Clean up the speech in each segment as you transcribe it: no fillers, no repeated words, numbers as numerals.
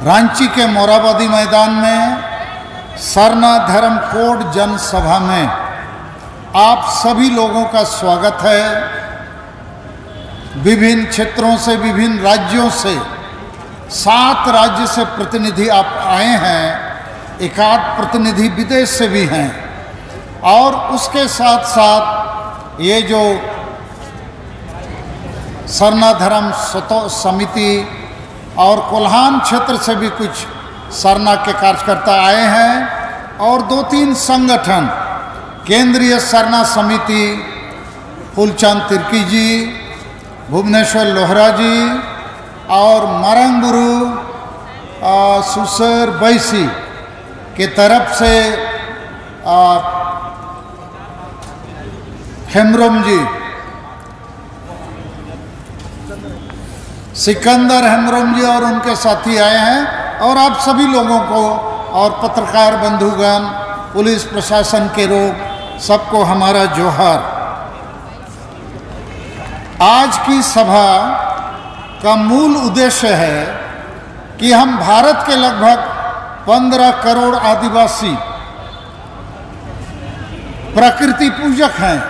रांची के मोराबादी मैदान में सरना धर्म कोड जनसभा में आप सभी लोगों का स्वागत है। विभिन्न क्षेत्रों से, विभिन्न राज्यों से 7 राज्य से प्रतिनिधि आप आए हैं, एक आध प्रतिनिधि विदेश से भी हैं, और उसके साथ साथ ये जो सरना धर्म समिति और कोल्हान क्षेत्र से भी कुछ सरना के कार्यकर्ता आए हैं, और 2-3 संगठन, केंद्रीय सरना समिति फूलचंद तिर्की जी, भुवनेश्वर लोहरा जी और मरंगुरु सुसर बैसी के तरफ से हेम्ब्रोम जी, सिकंदर हेम्ब्रोम जी और उनके साथी आए हैं। और आप सभी लोगों को और पत्रकार बंधुगण, पुलिस प्रशासन के लोग, सबको हमारा जोहार। आज की सभा का मूल उद्देश्य है कि हम भारत के लगभग 15 करोड़ आदिवासी प्रकृति पूजक हैं,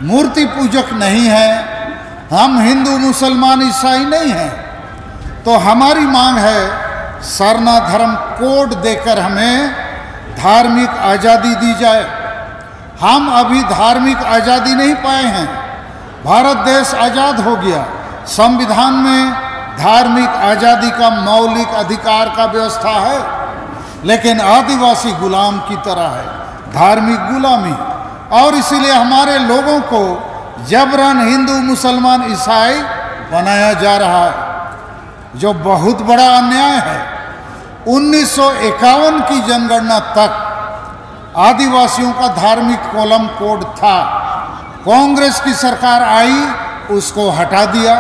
मूर्ति पूजक नहीं हैं। हम हिंदू, मुसलमान, ईसाई नहीं हैं। तो हमारी मांग है सरना धर्म कोड देकर हमें धार्मिक आज़ादी दी जाए। हम अभी धार्मिक आज़ादी नहीं पाए हैं। भारत देश आज़ाद हो गया, संविधान में धार्मिक आज़ादी का मौलिक अधिकार का व्यवस्था है, लेकिन आदिवासी गुलाम की तरह है, धार्मिक गुलामी। और इसीलिए हमारे लोगों को जबरन हिंदू, मुसलमान, ईसाई बनाया जा रहा है, जो बहुत बड़ा अन्याय है। 1951 की जनगणना तक आदिवासियों का धार्मिक कॉलम कोड था। कांग्रेस की सरकार आई, उसको हटा दिया,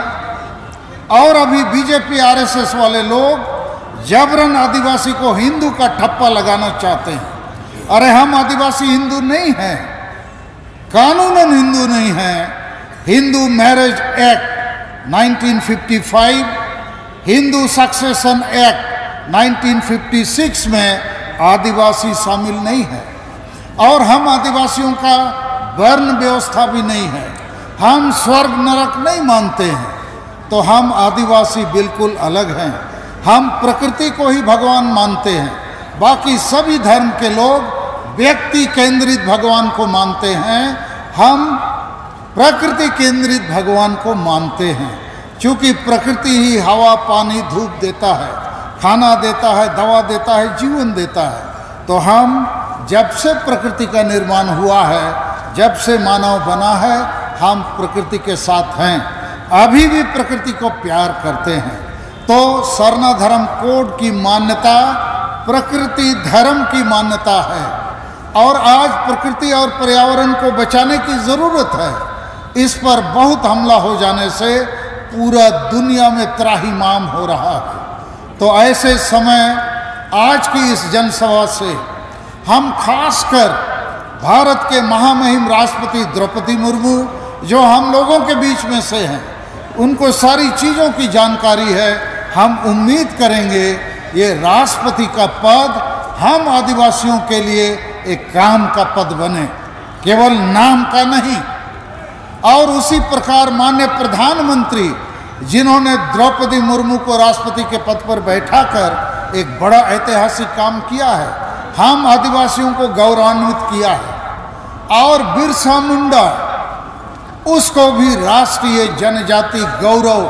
और अभी बीजेपी आरएसएस वाले लोग जबरन आदिवासी को हिंदू का ठप्पा लगाना चाहते हैं। अरे हम आदिवासी हिंदू नहीं हैं, कानूनन हिंदू नहीं हैं। Hindu marriage act 1955, Hindu succession act 1956 में आदिवासी शामिल नहीं है, और हम आदिवासियों का वर्ण व्यवस्था भी नहीं है। हम स्वर्ग नरक नहीं मानते हैं। तो हम आदिवासी बिल्कुल अलग हैं। हम प्रकृति को ही भगवान मानते हैं। बाकी सभी धर्म के लोग व्यक्ति केंद्रित भगवान को मानते हैं। हम प्रकृति केंद्रित भगवान को मानते हैं, क्योंकि प्रकृति ही हवा, पानी, धूप देता है, खाना देता है, दवा देता है, जीवन देता है। तो हम जब से प्रकृति का निर्माण हुआ है, जब से मानव बना है, हम प्रकृति के साथ हैं, अभी भी प्रकृति को प्यार करते हैं। तो सरना धर्म कोड की मान्यता प्रकृति धर्म की मान्यता है, और आज प्रकृति और पर्यावरण को बचाने की ज़रूरत है। इस पर बहुत हमला हो जाने से पूरा दुनिया में त्राहिमाम हो रहा है। तो ऐसे समय आज की इस जनसभा से हम खासकर भारत के महामहिम राष्ट्रपति द्रौपदी मुर्मू, जो हम लोगों के बीच में से हैं, उनको सारी चीज़ों की जानकारी है। हम उम्मीद करेंगे ये राष्ट्रपति का पद हम आदिवासियों के लिए एक काम का पद बने, केवल नाम का नहीं। और उसी प्रकार माननीय प्रधानमंत्री, जिन्होंने द्रौपदी मुर्मू को राष्ट्रपति के पद पर बैठाकर एक बड़ा ऐतिहासिक काम किया है, हम आदिवासियों को गौरवान्वित किया है। और बिरसा मुंडा, उसको भी राष्ट्रीय जनजाति गौरव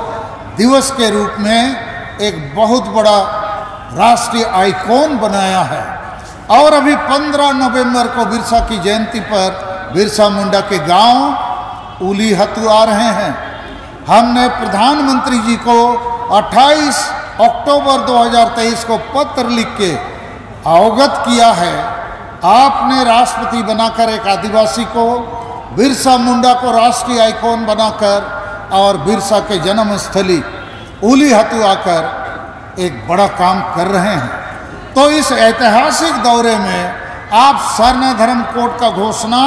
दिवस के रूप में एक बहुत बड़ा राष्ट्रीय आइकॉन बनाया है। और अभी 15 नवंबर को बिरसा की जयंती पर बिरसा मुंडा के गांव उलीहतु आ रहे हैं। हमने प्रधानमंत्री जी को 28 अक्टूबर 2023 को पत्र लिख के अवगत किया है। आपने राष्ट्रपति बनाकर एक आदिवासी को, बिरसा मुंडा को राष्ट्रीय आइकॉन बनाकर, और बिरसा के जन्मस्थली उलीहतु आकर एक बड़ा काम कर रहे हैं। तो इस ऐतिहासिक दौरे में आप सरना धर्म कोड का घोषणा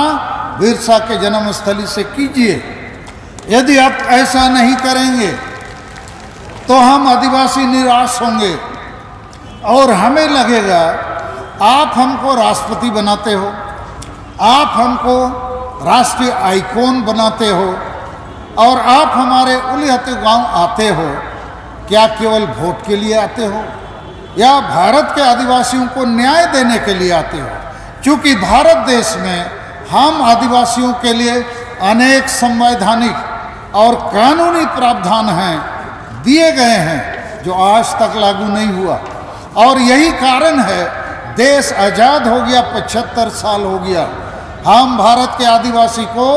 बिरसा के जन्मस्थली से कीजिए। यदि आप ऐसा नहीं करेंगे तो हम आदिवासी निराश होंगे। और हमें लगेगा आप हमको राष्ट्रपति बनाते हो, आप हमको राष्ट्रीय आइकॉन बनाते हो और आप हमारे उलिहते गांव आते हो, क्या केवल वोट के लिए आते हो या भारत के आदिवासियों को न्याय देने के लिए आते हो? क्योंकि भारत देश में हम आदिवासियों के लिए अनेक संवैधानिक और कानूनी प्रावधान हैं, दिए गए हैं, जो आज तक लागू नहीं हुआ। और यही कारण है देश आज़ाद हो गया, 75 साल हो गया, हम भारत के आदिवासी को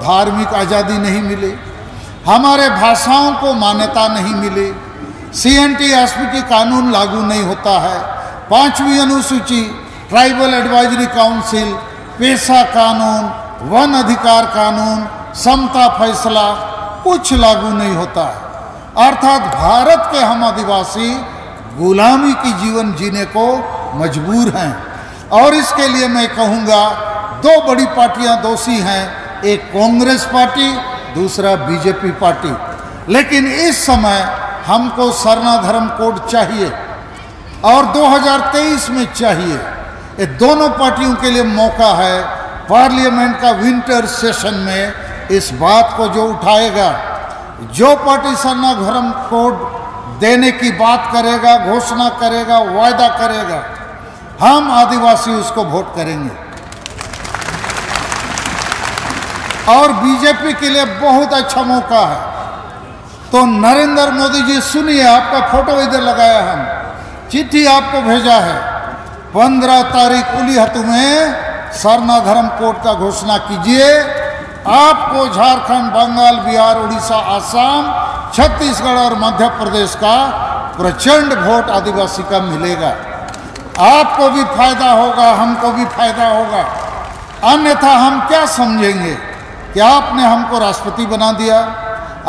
धार्मिक आज़ादी नहीं मिली, हमारे भाषाओं को मान्यता नहीं मिली, CNT-SP कानून लागू नहीं होता है, 5वीं अनुसूची, ट्राइबल एडवाइजरी काउंसिल, पेशा कानून, वन अधिकार कानून, समता फैसला कुछ लागू नहीं होता है। अर्थात भारत के हम आदिवासी गुलामी की जीवन जीने को मजबूर हैं। और इसके लिए मैं कहूँगा 2 बड़ी पार्टियां दोषी हैं, एक कांग्रेस पार्टी, दूसरा बीजेपी पार्टी। लेकिन इस समय हमको सरना धर्म कोड चाहिए और 2023 में चाहिए। ये दोनों पार्टियों के लिए मौका है, पार्लियामेंट का विंटर सेशन में इस बात को जो उठाएगा, जो पार्टी सरना धर्म कोड देने की बात करेगा, घोषणा करेगा, वायदा करेगा, हम आदिवासी उसको वोट करेंगे। और बीजेपी के लिए बहुत अच्छा मौका है। तो नरेंद्र मोदी जी सुनिए, आपका फोटो इधर लगाया, हम चिट्ठी आपको भेजा है, 15 तारीख उलिहतु में सरना धर्म कोड का घोषणा कीजिए। आपको झारखंड, बंगाल, बिहार, उड़ीसा, आसाम, छत्तीसगढ़ और मध्य प्रदेश का प्रचंड वोट आदिवासी का मिलेगा। आपको भी फायदा होगा, हमको भी फायदा होगा। अन्यथा हम क्या समझेंगे कि आपने हमको राष्ट्रपति बना दिया,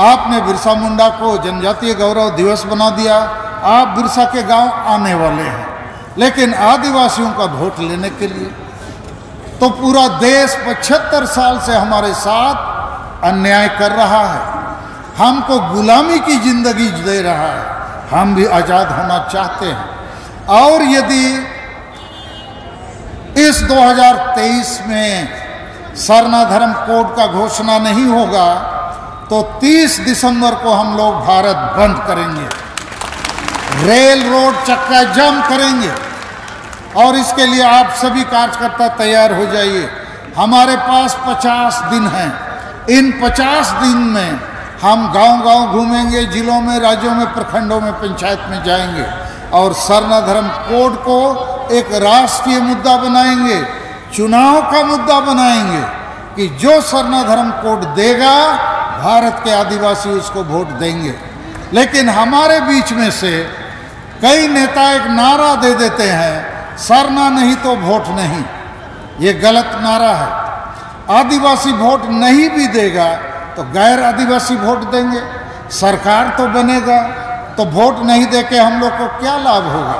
आपने बिरसा मुंडा को जनजातीय गौरव दिवस बना दिया, आप बिरसा के गांव आने वाले हैं, लेकिन आदिवासियों का वोट लेने के लिए तो पूरा देश 75 साल से हमारे साथ अन्याय कर रहा है, हमको गुलामी की जिंदगी दे रहा है। हम भी आज़ाद होना चाहते हैं। और यदि इस 2023 में सरना धर्म कोड का घोषणा नहीं होगा तो 30 दिसंबर को हम लोग भारत बंद करेंगे, रेल रोड चक्का जाम करेंगे। और इसके लिए आप सभी कार्यकर्ता तैयार हो जाइए। हमारे पास 50 दिन हैं। इन 50 दिन में हम गांव-गांव घूमेंगे, जिलों में, राज्यों में, प्रखंडों में, पंचायत में जाएंगे और सरना धर्म कोड को एक राष्ट्रीय मुद्दा बनाएंगे, चुनाव का मुद्दा बनाएंगे कि जो सरना धर्म कोड देगा भारत के आदिवासी उसको वोट देंगे। लेकिन हमारे बीच में से कई नेता एक नारा दे देते हैं, सरना नहीं तो वोट नहीं। ये गलत नारा है। आदिवासी वोट नहीं भी देगा तो गैर आदिवासी वोट देंगे, सरकार तो बनेगा, तो वोट नहीं देके हम लोग को क्या लाभ होगा?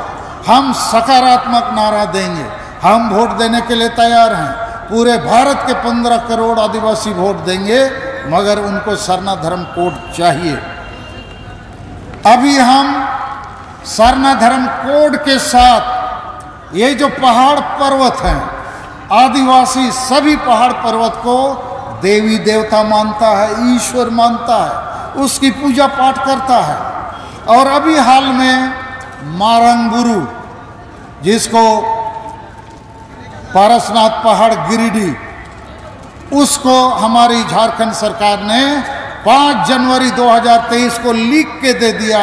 हम सकारात्मक नारा देंगे, हम वोट देने के लिए तैयार हैं। पूरे भारत के 15 करोड़ आदिवासी वोट देंगे, मगर उनको सरना धर्म कोड चाहिए। अभी हम सरना धर्म कोड के साथ ये जो पहाड़ पर्वत हैं, आदिवासी सभी पहाड़ पर्वत को देवी देवता मानता है, ईश्वर मानता है, उसकी पूजा पाठ करता है। और अभी हाल में मारंगबुरु, जिसको पारसनाथ पहाड़ गिरिडीह, उसको हमारी झारखंड सरकार ने 5 जनवरी 2023 को लिख के दे दिया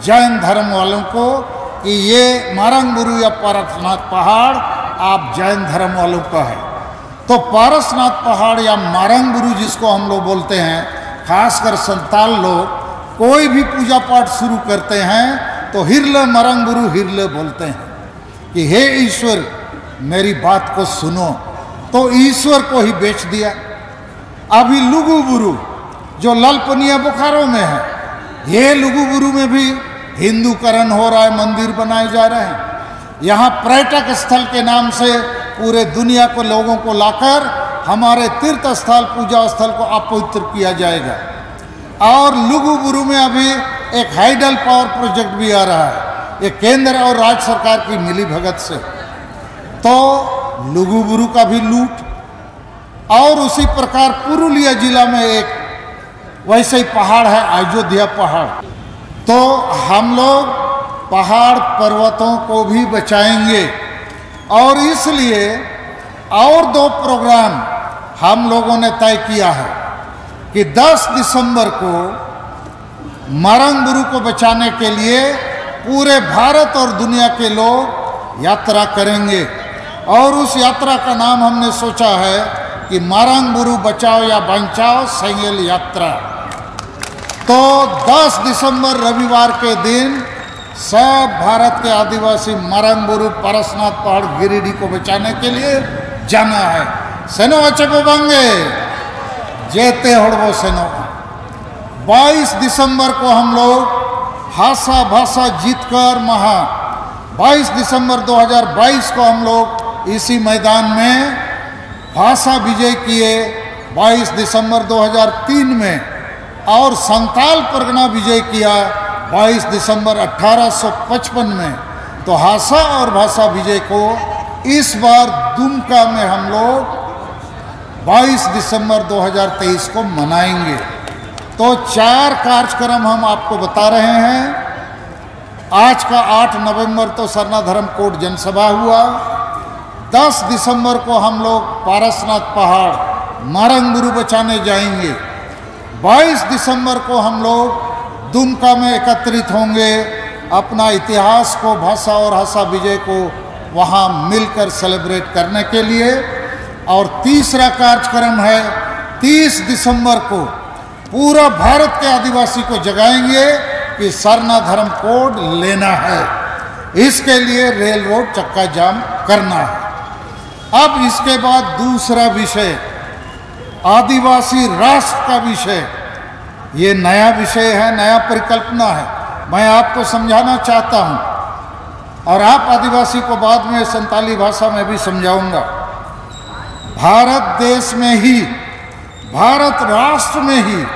जैन धर्म वालों को कि ये मारंगबुरु या पारसनाथ पहाड़ आप जैन धर्म वालों का है। तो पारसनाथ पहाड़ या मारंगबुरु जिसको हम लोग बोलते हैं, खासकर संताल लोग कोई भी पूजा पाठ शुरू करते हैं तो हिरले मारंगबुरु हिरले बोलते हैं कि हे ईश्वर मेरी बात को सुनो। तो ईश्वर को ही बेच दिया। अभी लुगुबुरु जो ललपनिया बोकारो में है, ये लुगुबुरु में भी हिंदूकरण हो रहा है, मंदिर बनाए जा रहे हैं। यहाँ पर्यटक स्थल के नाम से पूरे दुनिया को लोगों को लाकर हमारे तीर्थ स्थल, पूजा स्थल को अपवित्र किया जाएगा। और लुगुबुरु में अभी एक हाइडल पावर प्रोजेक्ट भी आ रहा है। ये केंद्र और राज्य सरकार की मिली भगत से। तो लुगुबुरु का भी लूट, और उसी प्रकार पुरुलिया जिला में एक वैसे ही पहाड़ है, अयोध्या पहाड़। तो हम लोग पहाड़ पर्वतों को भी बचाएंगे, और इसलिए और 2 प्रोग्राम हम लोगों ने तय किया है कि 10 दिसंबर को मारंगबुरु को बचाने के लिए पूरे भारत और दुनिया के लोग यात्रा करेंगे, और उस यात्रा का नाम हमने सोचा है कि मारंगबुरु बचाओ या बचाओ सेंगेल यात्रा। तो 10 दिसंबर रविवार के दिन सब भारत के आदिवासी मारंगबुरु पारसनाथ पहाड़ गिरिडीह को बचाने के लिए जाना है। सेनो अच्छे बंगे जेते हड़बो सेनो। 22 दिसंबर को हम लोग हासा भाषा जीतकर 22 दिसंबर 2022 को हम लोग इसी मैदान में भाषा विजय किए। 22 दिसंबर 2003 में, और संताल परगना विजय किया 22 दिसंबर 1855 में। तो हासा और भाषा विजय को इस बार दुमका में हम लोग 22 दिसंबर 2023 को मनाएंगे। तो 4 कार्यक्रम हम आपको बता रहे हैं। आज का 8 नवंबर तो सरना धर्म कोट जनसभा हुआ। 10 दिसंबर को हम लोग पारसनाथ पहाड़ मारंगबुरु बचाने जाएंगे। 22 दिसंबर को हम लोग दुमका में एकत्रित होंगे, अपना इतिहास को, भाषा और हासा विजय को वहाँ मिलकर सेलिब्रेट करने के लिए। और तीसरा कार्यक्रम है 30 दिसंबर को पूरा भारत के आदिवासी को जगाएंगे कि सरना धर्म कोड लेना है। इसके लिए रेल रोड चक्का जाम करना है। अब इसके बाद दूसरा विषय आदिवासी राष्ट्र का विषय। ये नया विषय है, नया परिकल्पना है। मैं आपको समझाना चाहता हूँ, और आप आदिवासी को बाद में संताली भाषा में भी समझाऊंगा। भारत देश में ही, भारत राष्ट्र में ही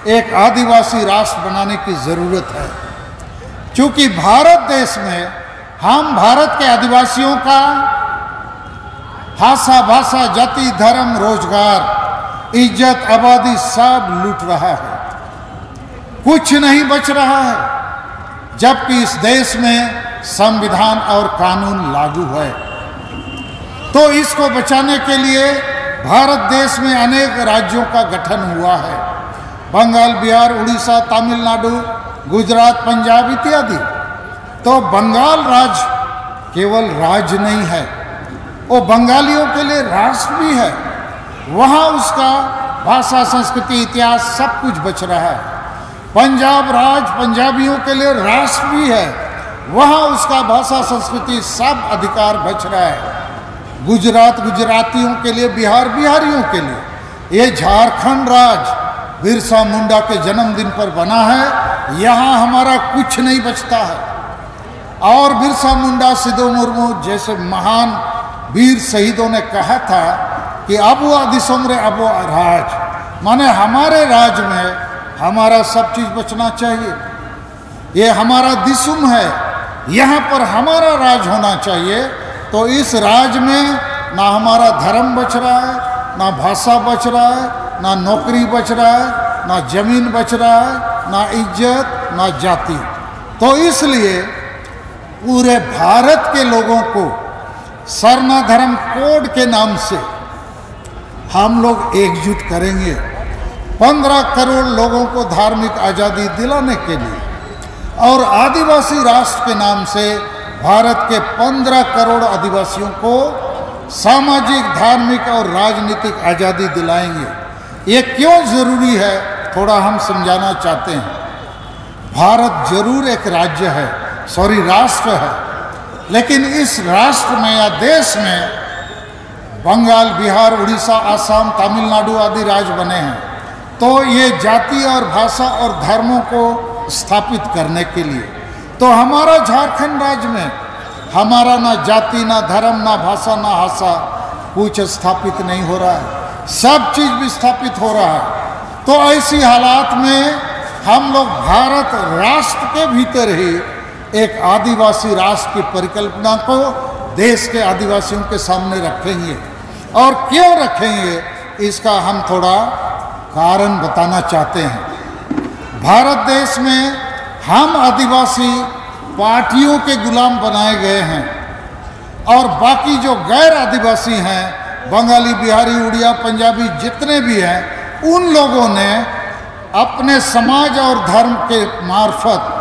एक आदिवासी राष्ट्र बनाने की जरूरत है, क्योंकि भारत देश में हम भारत के आदिवासियों का भाषा, जाति, धर्म, रोजगार, इज्जत, आबादी सब लूट रहा है। कुछ नहीं बच रहा है, जबकि इस देश में संविधान और कानून लागू है। तो इसको बचाने के लिए भारत देश में अनेक राज्यों का गठन हुआ है। बंगाल, बिहार, उड़ीसा, तमिलनाडु, गुजरात, पंजाब इत्यादि। तो बंगाल राज्य केवल राज्य नहीं है, वो बंगालियों के लिए राष्ट्र भी है। वहाँ उसका भाषा, संस्कृति, इतिहास सब कुछ बच रहा है। पंजाब राज्य पंजाबियों के लिए राष्ट्र भी है, वहाँ उसका भाषा, संस्कृति सब अधिकार बच रहा है। गुजरात गुजरातियों के लिए, बिहार बिहारियों के लिए। ये झारखंड राज्य बिरसा मुंडा के जन्मदिन पर बना है, यहाँ हमारा कुछ नहीं बचता है। और बिरसा मुंडा, सिद्धू मुर्मू जैसे महान वीर शहीदों ने कहा था कि अब दिसोमरे अब राज, माने हमारे राज्य में हमारा सब चीज बचना चाहिए। ये हमारा दिसुम है, यहाँ पर हमारा राज होना चाहिए। तो इस राज में ना हमारा धर्म बच रहा है, ना भाषा बच रहा है, ना नौकरी बच रहा है, ना जमीन बच रहा है, ना इज्जत, ना जाति। तो इसलिए पूरे भारत के लोगों को सरना धर्म कोड के नाम से हम लोग एकजुट करेंगे। 15 करोड़ लोगों को धार्मिक आज़ादी दिलाने के लिए, और आदिवासी राष्ट्र के नाम से भारत के 15 करोड़ आदिवासियों को सामाजिक, धार्मिक और राजनीतिक आज़ादी दिलाएंगे। ये क्यों जरूरी है, थोड़ा हम समझाना चाहते हैं। भारत जरूर एक राज्य है, राष्ट्र है, लेकिन इस राष्ट्र में या देश में बंगाल, बिहार, उड़ीसा, आसाम, तमिलनाडु आदि राज्य बने हैं। तो ये जाति और भाषा और धर्मों को स्थापित करने के लिए, तो हमारा झारखंड राज्य में हमारा ना जाति, ना धर्म, ना भाषा, ना भाषा कुछ स्थापित नहीं हो रहा है, सब चीज विस्थापित हो रहा है। तो ऐसी हालात में हम लोग भारत राष्ट्र के भीतर ही एक आदिवासी राष्ट्र की परिकल्पना को देश के आदिवासियों के सामने रखेंगे। और क्यों रखेंगे इसका हम थोड़ा कारण बताना चाहते हैं। भारत देश में हम आदिवासी पार्टियों के गुलाम बनाए गए हैं और बाकी जो गैर आदिवासी हैं, बंगाली, बिहारी, उड़िया, पंजाबी जितने भी हैं, उन लोगों ने अपने समाज और धर्म के मार्फत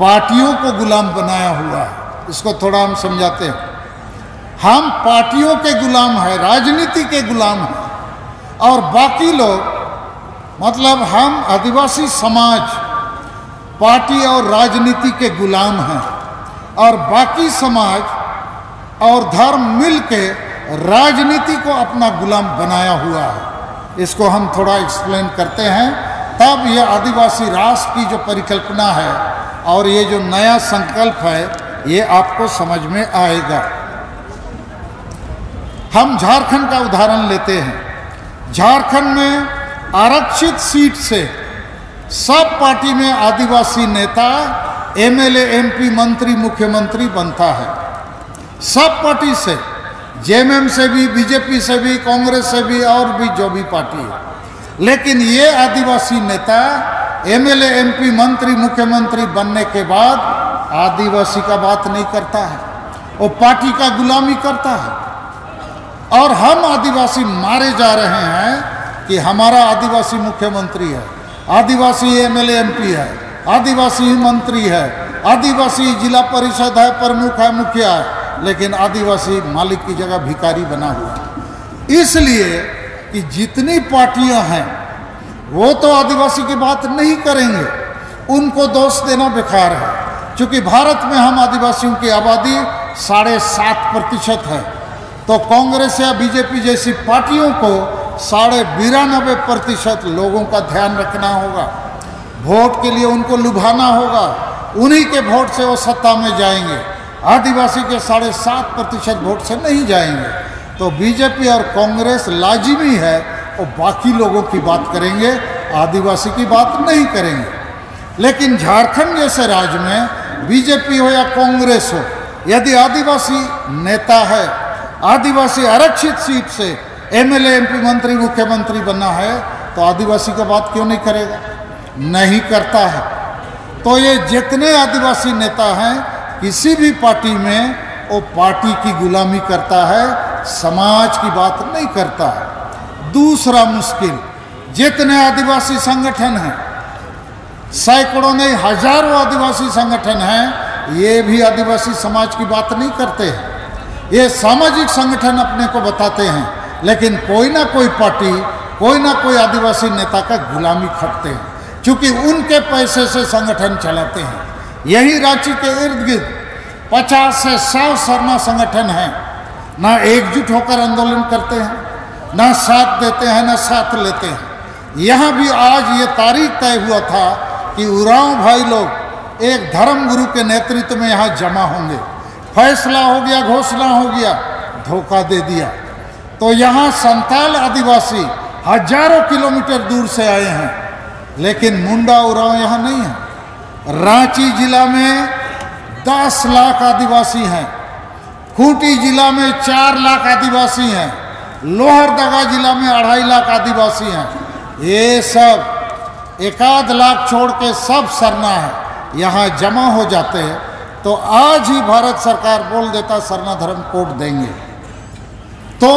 पार्टियों को गुलाम बनाया हुआ है। इसको थोड़ा हम समझाते हैं। हम पार्टियों के गुलाम हैं, राजनीति के गुलाम हैं, और बाकी लोग मतलब हम आदिवासी समाज पार्टी और राजनीति के गुलाम हैं, और बाकी समाज और धर्म मिलके राजनीति को अपना गुलाम बनाया हुआ है। इसको हम थोड़ा एक्सप्लेन करते हैं, तब यह आदिवासी राष्ट्र की जो परिकल्पना है और ये जो नया संकल्प है ये आपको समझ में आएगा। हम झारखंड का उदाहरण लेते हैं। झारखंड में आरक्षित सीट से सब पार्टी में आदिवासी नेता एमएलए, एमपी, मंत्री, मुख्यमंत्री बनता है। सब पार्टी से, जेएमएम से भी, बीजेपी से भी, कांग्रेस से भी, और भी जो भी पार्टी है। लेकिन ये आदिवासी नेता एमएलए, एमपी, मंत्री, मुख्यमंत्री बनने के बाद आदिवासी का बात नहीं करता है, वो पार्टी का गुलामी करता है। और हम आदिवासी मारे जा रहे हैं कि हमारा आदिवासी मुख्यमंत्री है, आदिवासी एमएलए, एमपी है, आदिवासी मंत्री है, आदिवासी जिला परिषद है, प्रमुख है, मुखिया है, लेकिन आदिवासी मालिक की जगह भिखारी बना हुआ है। इसलिए कि जितनी पार्टियां हैं वो तो आदिवासी की बात नहीं करेंगे, उनको दोष देना बेकार है। क्योंकि भारत में हम आदिवासियों की आबादी 7.5% है, तो कांग्रेस या बीजेपी जैसी पार्टियों को 92.5% लोगों का ध्यान रखना होगा। वोट के लिए उनको लुभाना होगा, उन्हीं के वोट से वो सत्ता में जाएंगे। आदिवासी के 7.5% वोट से नहीं जाएंगे। तो बीजेपी और कांग्रेस लाजिमी है, और बाकी लोगों की बात करेंगे, आदिवासी की बात नहीं करेंगे। लेकिन झारखंड जैसे राज्य में बीजेपी हो या कांग्रेस हो, यदि आदिवासी नेता है, आदिवासी आरक्षित सीट से एमएलए, एमपी, मंत्री, मुख्यमंत्री बनना है, तो आदिवासी का बात क्यों नहीं करेगा? नहीं करता है। तो ये जितने आदिवासी नेता हैं किसी भी पार्टी में, वो पार्टी की गुलामी करता है, समाज की बात नहीं करता है। दूसरा मुश्किल, जितने आदिवासी संगठन हैं, सैकड़ों नहीं हजारों आदिवासी संगठन हैं, ये भी आदिवासी समाज की बात नहीं करते हैं। ये सामाजिक संगठन अपने को बताते हैं, लेकिन कोई ना कोई पार्टी, कोई ना कोई आदिवासी नेता का गुलामी खटते हैं, क्योंकि उनके पैसे से संगठन चलाते हैं। यही रांची के इर्द गिर्द 50 से 100 सरना संगठन हैं, ना एकजुट होकर आंदोलन करते हैं, ना साथ देते हैं, ना साथ लेते हैं। यहाँ भी आज ये तारीख तय हुआ था कि उरांव भाई लोग एक धर्म गुरु के नेतृत्व में यहाँ जमा होंगे। फैसला हो गया, घोषणा हो गया, धोखा दे दिया। तो यहाँ संताल आदिवासी हजारों किलोमीटर दूर से आए हैं, लेकिन मुंडा उरांव यहाँ नहीं है। रांची जिला में 10 लाख आदिवासी हैं, खूंटी जिला में 4 लाख आदिवासी हैं, लोहरदगा जिला में 2.5 लाख आदिवासी हैं। ये सब 1 लाख छोड़ के सब सरना है, यहाँ जमा हो जाते हैं। तो आज ही भारत सरकार बोल देता सरना धर्म कोड देंगे। तो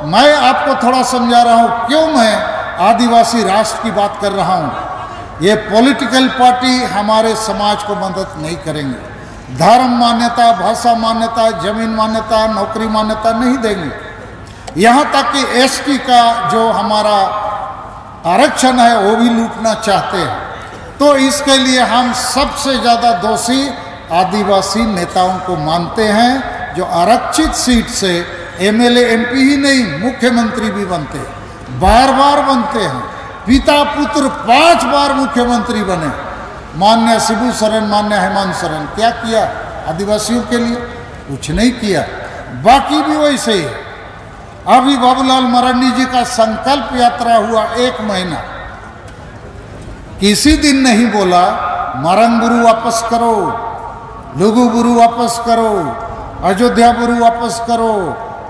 मैं आपको थोड़ा समझा रहा हूँ क्यों मैं आदिवासी राष्ट्र की बात कर रहा हूँ। ये पॉलिटिकल पार्टी हमारे समाज को मदद नहीं करेंगे। धर्म मान्यता, भाषा मान्यता, जमीन मान्यता, नौकरी मान्यता नहीं देंगे। यहाँ तक कि एसटी का जो हमारा आरक्षण है वो भी लूटना चाहते हैं। तो इसके लिए हम सबसे ज़्यादा दोषी आदिवासी नेताओं को मानते हैं, जो आरक्षित सीट से एमएलए, एमपी ही नहीं, मुख्यमंत्री भी बनते हैं, बार बार बनते हैं। पिता पुत्र 5 बार मुख्यमंत्री बने। मान्य शिबू सोरेन, मान्य हेमंत सोरेन, क्या किया आदिवासियों के लिए? कुछ नहीं किया। बाकी भी वैसे ही। अभी बाबूलाल मरांडी जी का संकल्प यात्रा हुआ 1 महीना, किसी दिन नहीं बोला मरंगुरु वापस करो, लुगुबुरु वापस करो, अयोध्या बुरु वापस करो,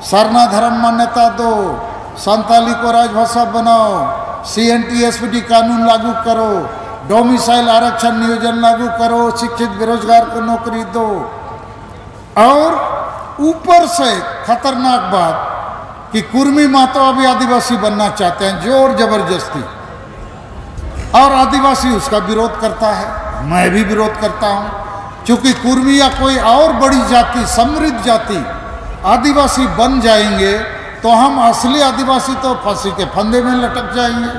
सरना धर्म मान्यता दो, संताली को राजभाषा बनाओ, CNT-SPD कानून लागू करो, डोमिसाइल आरक्षण नियोजन लागू करो, शिक्षित बेरोजगार को नौकरी दो। और ऊपर से खतरनाक बात कि कुर्मी महतो अभी आदिवासी बनना चाहते हैं जोर जबरदस्ती, और आदिवासी उसका विरोध करता है, मैं भी विरोध करता हूं। क्योंकि कुर्मी या कोई और बड़ी जाति, समृद्ध जाति आदिवासी बन जाएंगे तो हम असली आदिवासी तो फांसी के फंदे में लटक जाएंगे,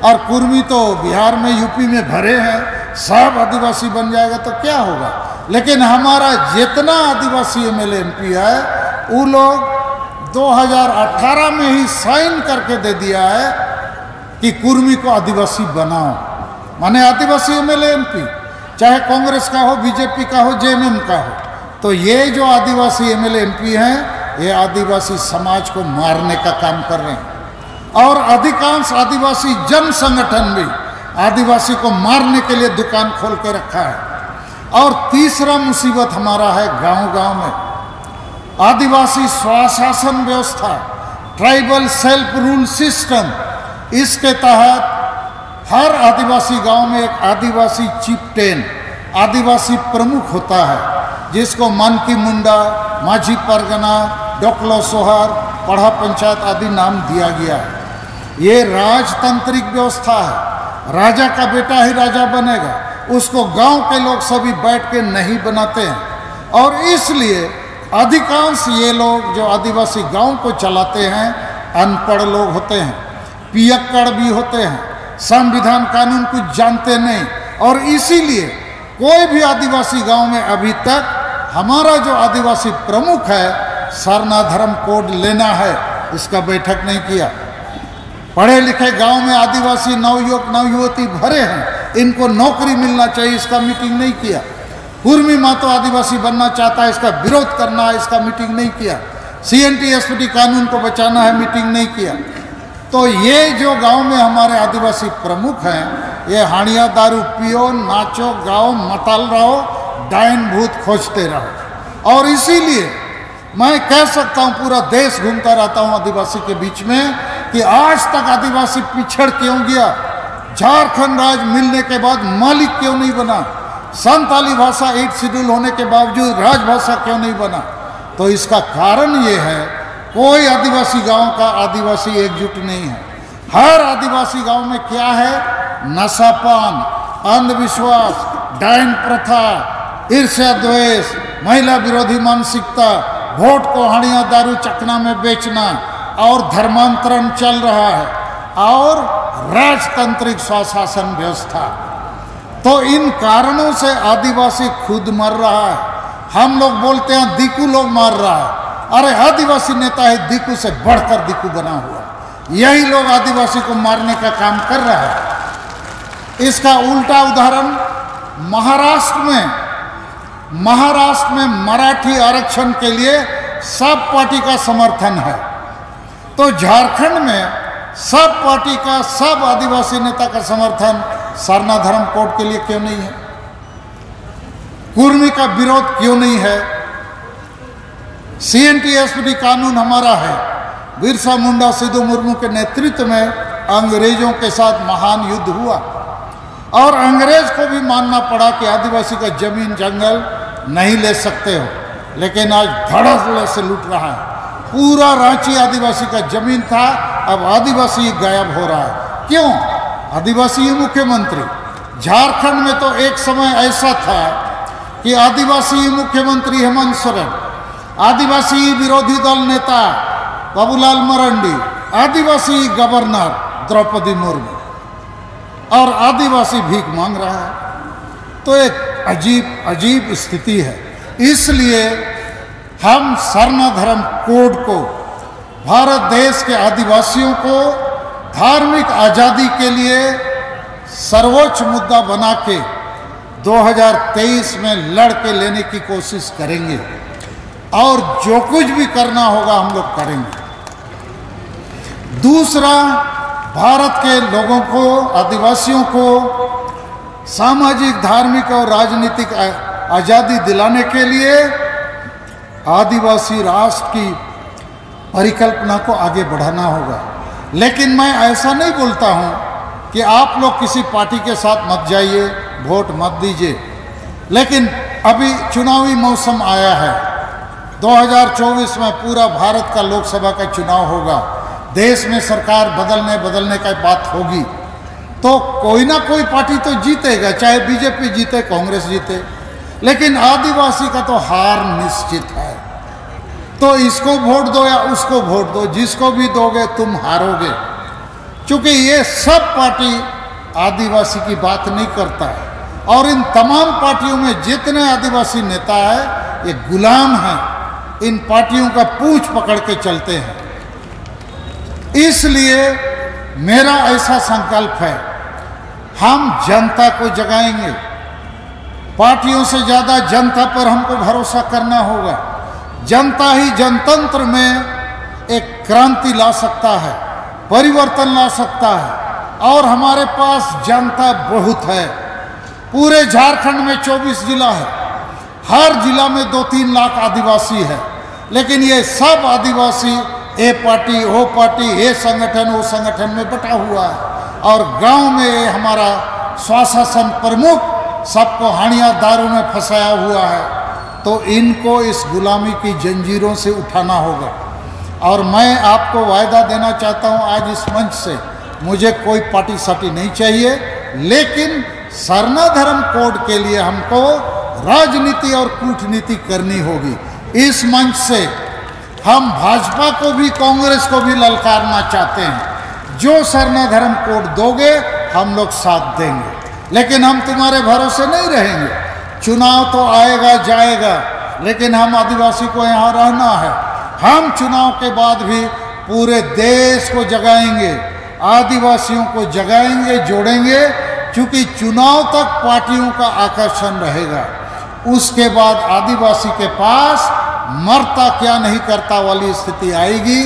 और कुर्मी तो बिहार में, यूपी में भरे हैं, सब आदिवासी बन जाएगा तो क्या होगा। लेकिन हमारा जितना आदिवासी MLA MP है वो लोग 2018 में ही साइन करके दे दिया है कि कुर्मी को आदिवासी बनाओ, माने आदिवासी MLA MP, चाहे कांग्रेस का हो, बीजेपी का हो, JMM का हो। तो ये जो आदिवासी MLA MP हैं ये आदिवासी समाज को मारने का काम कर रहे हैं, और अधिकांश आदिवासी जन संगठन भी आदिवासी को मारने के लिए दुकान खोल के रखा है। और तीसरा मुसीबत हमारा है गांव-गांव में आदिवासी स्वशासन व्यवस्था, ट्राइबल सेल्फ रूल सिस्टम। इसके तहत हर आदिवासी गांव में एक आदिवासी चिफ्टेन, आदिवासी प्रमुख होता है, जिसको मानकी मुंडा, माझी परगना, डोकलो सोहर, पढ़ा पंचायत आदि नाम दिया गया है। ये राजतांत्रिक व्यवस्था है, राजा का बेटा ही राजा बनेगा, उसको गांव के लोग सभी बैठ के नहीं बनाते हैं। और इसलिए अधिकांश ये लोग जो आदिवासी गांव को चलाते हैं अनपढ़ लोग होते हैं, पियक्कड़ भी होते हैं, संविधान कानून कुछ जानते नहीं। और इसीलिए कोई भी आदिवासी गांव में अभी तक हमारा जो आदिवासी प्रमुख है सरना धर्म कोड लेना है, इसका बैठक नहीं किया। पढ़े लिखे गांव में आदिवासी नवयुवक नवयुवती भरे हैं, इनको नौकरी मिलना चाहिए, इसका मीटिंग नहीं किया। कुर्मी महतो आदिवासी बनना चाहता है, इसका विरोध करना है, इसका मीटिंग नहीं किया। CNT-SPD कानून को बचाना है, मीटिंग नहीं किया। तो ये जो गांव में हमारे आदिवासी प्रमुख हैं, ये हाड़िया दारू पियो, नाचो गाओ, मताल रहो, डायन भूत खोजते रहो। और इसीलिए मैं कह सकता हूँ, पूरा देश घूमता रहता हूँ आदिवासी के बीच में, कि आज तक आदिवासी पिछड़ क्यों गया, झारखंड राज्य मिलने के बाद मालिक क्यों नहीं बना, संताली भाषा 8 शेड्यूल होने के बावजूद राजभाषा क्यों नहीं बना। तो इसका कारण ये है, कोई आदिवासी गांव का आदिवासी एकजुट नहीं है। हर आदिवासी गांव में क्या है, नशापान, अंधविश्वास, डायन प्रथा, ईर्ष्या द्वेष, महिला विरोधी मानसिकता, वोट को हाड़िया दारू चखना में बेचना, और धर्मांतरण चल रहा है, और राजतांत्रिक स्वशासन व्यवस्था। तो इन कारणों से आदिवासी खुद मर रहा है। हम लोग बोलते हैं दीकू लोग मार रहा है, अरे आदिवासी नेता है दीकू से बढ़कर दीकू बना हुआ, यही लोग आदिवासी को मारने का काम कर रहा है। इसका उल्टा उदाहरण महाराष्ट्र में मराठी आरक्षण के लिए सब पार्टी का समर्थन है, तो झारखंड में सब पार्टी का, सब आदिवासी नेता का समर्थन सरना धर्म कोड के लिए क्यों नहीं है? कुर्मी का विरोध क्यों नहीं है? CNT-SPD कानून हमारा है। बिरसा मुंडा सिद्धू मुर्मू के नेतृत्व में अंग्रेजों के साथ महान युद्ध हुआ, और अंग्रेज को भी मानना पड़ा कि आदिवासी का जमीन जंगल नहीं ले सकते हो, लेकिन आज धड़ल्ले से लूट रहा है। पूरा रांची आदिवासी का जमीन था, अब आदिवासी गायब हो रहा है। क्यों? आदिवासी ही मुख्यमंत्री। झारखंड में तो एक समय ऐसा था कि आदिवासी मुख्यमंत्री हेमंत सोरेन, आदिवासी विरोधी दल नेता बाबूलाल मरांडी, आदिवासी गवर्नर द्रौपदी मुर्मू, और आदिवासी भीख मांग रहा है। तो एक अजीब स्थिति है। इसलिए हम सरना धर्म कोड को भारत देश के आदिवासियों को धार्मिक आज़ादी के लिए सर्वोच्च मुद्दा बना के 2023 में लड़ के लेने की कोशिश करेंगे, और जो कुछ भी करना होगा हम लोग करेंगे। दूसरा, भारत के लोगों को, आदिवासियों को सामाजिक, धार्मिक और राजनीतिक आज़ादी दिलाने के लिए आदिवासी राष्ट्र की परिकल्पना को आगे बढ़ाना होगा। लेकिन मैं ऐसा नहीं बोलता हूँ कि आप लोग किसी पार्टी के साथ मत जाइए, वोट मत दीजिए। लेकिन अभी चुनावी मौसम आया है, 2024 में पूरा भारत का लोकसभा का चुनाव होगा, देश में सरकार बदलने का बात होगी, तो कोई ना कोई पार्टी तो जीतेगा, चाहे बीजेपी जीते, कांग्रेस जीते, लेकिन आदिवासी का तो हार निश्चित है। तो इसको वोट दो या उसको वोट दो, जिसको भी दोगे तुम हारोगे, क्योंकि ये सब पार्टी आदिवासी की बात नहीं करता है। और इन तमाम पार्टियों में जितने आदिवासी नेता हैं ये गुलाम हैं, इन पार्टियों का पूंछ पकड़ के चलते हैं। इसलिए मेरा ऐसा संकल्प है, हम जनता को जगाएंगे, पार्टियों से ज़्यादा जनता पर हमको भरोसा करना होगा। जनता ही जनतंत्र में एक क्रांति ला सकता है, परिवर्तन ला सकता है। और हमारे पास जनता बहुत है, पूरे झारखंड में 24 जिला है, हर जिला में 2-3 लाख आदिवासी है, लेकिन ये सब आदिवासी ए पार्टी वो पार्टी, ये संगठन वो संगठन में बटा हुआ है। और गांव में ये हमारा स्वशासन प्रमुख सबको हानिया दारू में फंसाया हुआ है। तो इनको इस गुलामी की जंजीरों से उठाना होगा। और मैं आपको वायदा देना चाहता हूं आज इस मंच से, मुझे कोई पार्टी साटी नहीं चाहिए, लेकिन सरना धर्म कोड के लिए हमको राजनीति और कूटनीति करनी होगी। इस मंच से हम भाजपा को भी कांग्रेस को भी ललकारना चाहते हैं, जो सरना धर्म कोड दोगे हम लोग साथ देंगे, लेकिन हम तुम्हारे भरोसे नहीं रहेंगे। चुनाव तो आएगा जाएगा, लेकिन हम आदिवासी को यहाँ रहना है। हम चुनाव के बाद भी पूरे देश को जगाएंगे, आदिवासियों को जगाएंगे, जोड़ेंगे, क्योंकि चुनाव तक पार्टियों का आकर्षण रहेगा। उसके बाद आदिवासी के पास मरता क्या नहीं करता वाली स्थिति आएगी।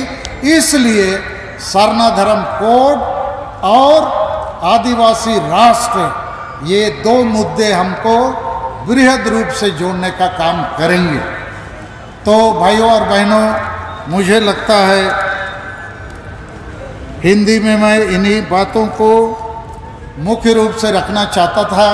इसलिए सरना धर्म कोड और आदिवासी राष्ट्र, ये 2 मुद्दे हमको बृहद रूप से जोड़ने का काम करेंगे। तो भाइयों और बहनों, मुझे लगता है हिंदी में मैं इन्हीं बातों को मुख्य रूप से रखना चाहता था।